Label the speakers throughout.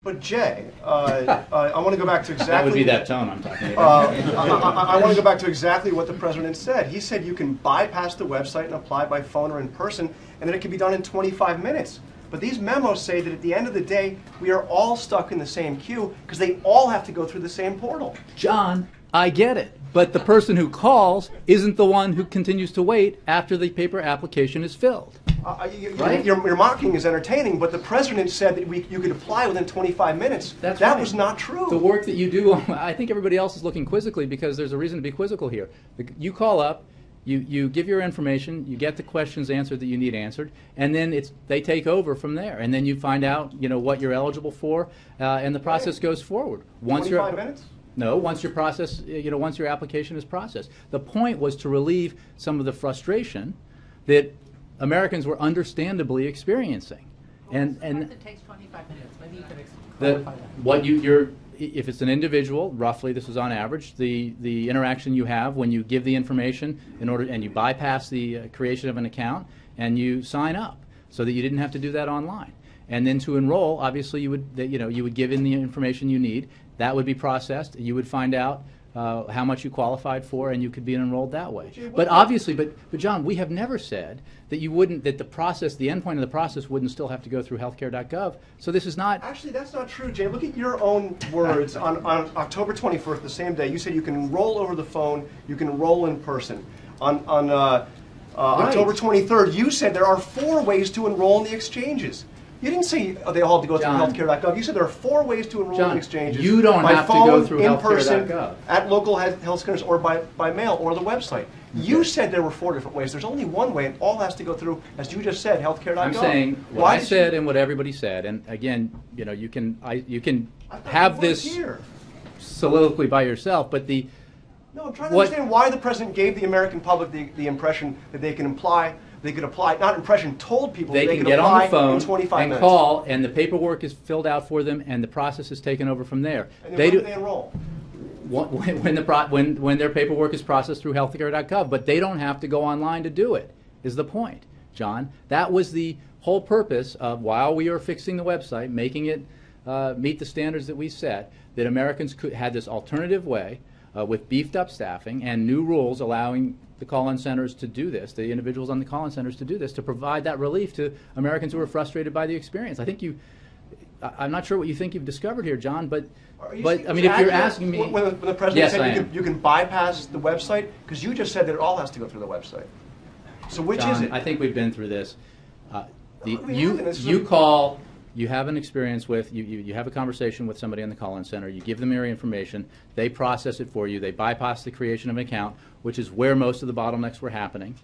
Speaker 1: But Jay, I want to go back to exactly...
Speaker 2: That would be that tone I'm talking about.
Speaker 1: I want to go back to exactly what the president said. He said you can bypass the website and apply by phone or in person, and that it can be done in 25 minutes. But these memos say that at the end of the day, we are all stuck in the same queue because they all have to go through the same portal.
Speaker 2: John, I get it. But the person who calls isn't the one who continues to wait after the paper application is filled.
Speaker 1: Right? Your mocking is entertaining, but the president said that you could apply within 25 minutes.
Speaker 2: That
Speaker 1: was not true.
Speaker 2: The work that you do, I think everybody else is looking quizzically because there's a reason to be quizzical here. You call up, you give your information, you get the questions answered that you need answered, and then they take over from there. And then you find out what you're eligible for, and the process goes forward.
Speaker 1: 25 minutes?
Speaker 2: No, once your process, once your application is processed. The point was to relieve some of the frustration that Americans were understandably experiencing. And
Speaker 3: it takes 25 minutes. Maybe you could clarify that.
Speaker 2: If it's an individual, roughly, this is on average, the interaction you have when you give the information and you bypass the creation of an account and you sign up so that you didn't have to do that online. And then to enroll, obviously you would give in the information you need. That would be processed. You would find out how much you qualified for, and you could be enrolled that way. But obviously, but John, we have never said that that the endpoint of the process wouldn't still have to go through healthcare.gov. So this is not...
Speaker 1: Actually, that's not true, Jay. Look at your own words. On October 21st, the same day, you said you can enroll over the phone, you can enroll in person. On October 23rd, you said there are 4 ways to enroll in the exchanges. You didn't say they all have to go through healthcare.gov. You said there are 4 ways to enroll in exchanges.
Speaker 2: You don't have to go through
Speaker 1: in person,
Speaker 2: healthcare.gov.
Speaker 1: at local health centers, or by mail, or the website. Okay. You said there were 4 different ways. There's only one way, and all has to go through, as you just said, healthcare.gov.
Speaker 2: I'm saying what I said and what everybody said, and again, you can have this soliloquy by yourself, but
Speaker 1: No, I'm trying to understand why the president gave the American public the impression that they could apply, not impression, told people
Speaker 2: they
Speaker 1: they
Speaker 2: can
Speaker 1: could
Speaker 2: get
Speaker 1: apply
Speaker 2: on the phone
Speaker 1: in 25
Speaker 2: and
Speaker 1: minutes.
Speaker 2: call, and the paperwork is filled out for them, and the process is taken over from there.
Speaker 1: And then when do they enroll?
Speaker 2: When their paperwork is processed through healthcare.gov, but they don't have to go online to do it, is the point, John. That was the whole purpose of, while we are fixing the website, making it meet the standards that we set, that Americans had this alternative way with beefed up staffing and new rules allowing the call-in centers to do this, the individuals on the call-in centers to do this, to provide that relief to Americans who are frustrated by the experience. I think I'm not sure what you think you've discovered here, John, but I mean, if you're asking me...
Speaker 1: When the president said you can bypass the website, because you just said that it all has to go through the website. So which
Speaker 2: John,
Speaker 1: is it?
Speaker 2: I think we've been through this. You call... You have an experience with, you have a conversation with somebody on the call-in center, you give them your information, they process it for you, they bypass the creation of an account, which is where most of the bottlenecks were happening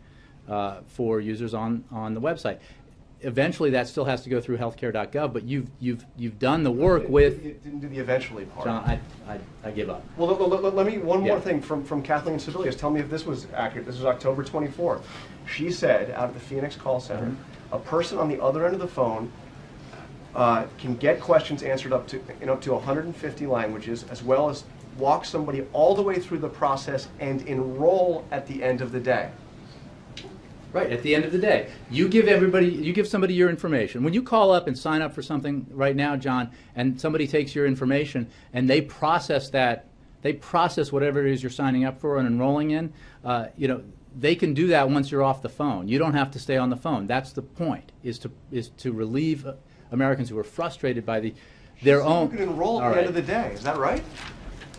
Speaker 2: for users on the website. Eventually that still has to go through healthcare.gov, but you've done the work with...
Speaker 1: You didn't do the eventually part.
Speaker 2: John, I give up.
Speaker 1: Well, let me, one more thing from Kathleen Sebelius. Tell me if this was accurate. This was October 24th. She said, out of the Phoenix call center, a person on the other end of the phone can get questions answered up to 150 languages, as well as walk somebody all the way through the process and enroll at the end of the day.
Speaker 2: Right, at the end of the day. You give somebody your information. When you call up and sign up for something right now, John, and somebody takes your information and they process whatever it is you're signing up for and enrolling in, they can do that once you're off the phone. You don't have to stay on the phone. That's the point, is to relieve Americans who are frustrated by their own...
Speaker 1: You can enroll at the end of the day. Is that right?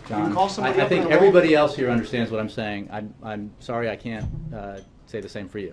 Speaker 2: John,
Speaker 1: you can call somebody
Speaker 2: I think everybody else here understands what I'm saying. I'm sorry I can't say the same for you.